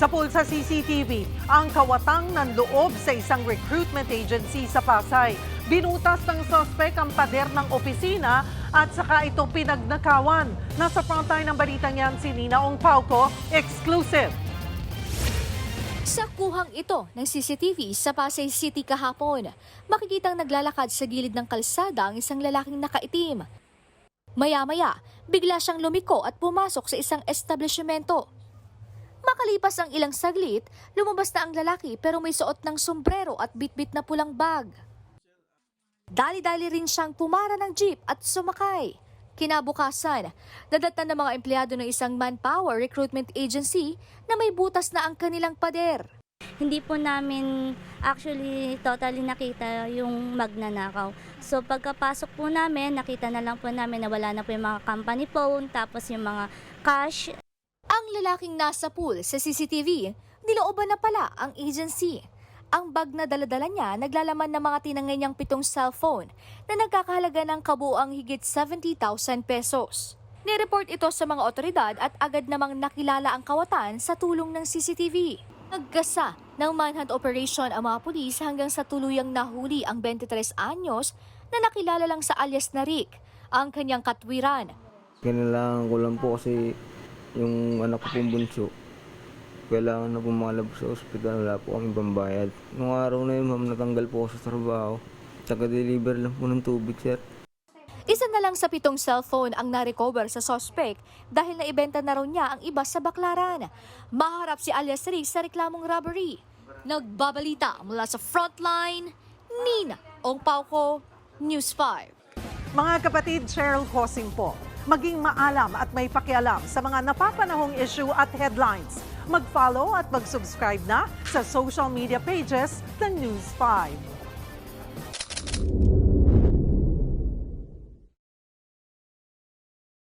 Sa pulsa CCTV, ang kawatang ng loob sa isang recruitment agency sa Pasay. Binutas ng suspect ang pader ng opisina at saka ito pinagnakawan. Nasa frontline ng balitang yan si Nina Ong Pauco, exclusive. Sa kuhang ito ng CCTV sa Pasay City kahapon, makikitang naglalakad sa gilid ng kalsada ang isang lalaking nakaitim. Maya-maya, bigla siyang lumiko at pumasok sa isang establishmento. Makalipas ang ilang saglit, lumabas na ang lalaki pero may suot ng sombrero at bitbit na pulang bag. Dali-dali rin siyang pumara ng jeep at sumakay. Kinabukasan, dadatan ng mga empleyado ng isang manpower recruitment agency na may butas na ang kanilang pader. Hindi po namin actually totally nakita yung magnanakaw. So pagkapasok po namin, nakita na lang po namin na wala na po yung mga company phone, tapos yung mga cash. Ang lalaking nasa pool sa CCTV, nilooban na pala ang agency. Ang bag na daladala niya naglalaman ng mga tinangay niyang 7 cellphone na nagkakahalaga ng kabuuang higit 70,000 pesos. Nireport ito sa mga otoridad at agad namang nakilala ang kawatan sa tulong ng CCTV. Naggasa ng manhunt operation ang mga pulis hanggang sa tuluyang nahuli ang 23 anyos na nakilala lang sa alias na Rick, ang kanyang katwiran. Kailangan ko lang po kasi yung anak ko pong bunso. Kailangan na pumalabas sa ospital, wala po kami pambayad. Nung araw na yun, ma'am, natanggal po ako sa trabaho. Taga-deliver lang po ng tubig, sir. Isa na lang sa 7 cellphone ang na-recover sa suspect dahil naibenta na raw niya ang iba sa baklaran. Maharap si alias Rick sa reklamong robbery. Nagbabalita mula sa frontline, Nina Ong Pauco, News 5. Mga kapatid, Cheryl Cosing po. Maging maalam at may pakialam sa mga napapanahong issue at headlines. Mag-follow at mag-subscribe na sa social media pages ng News 5.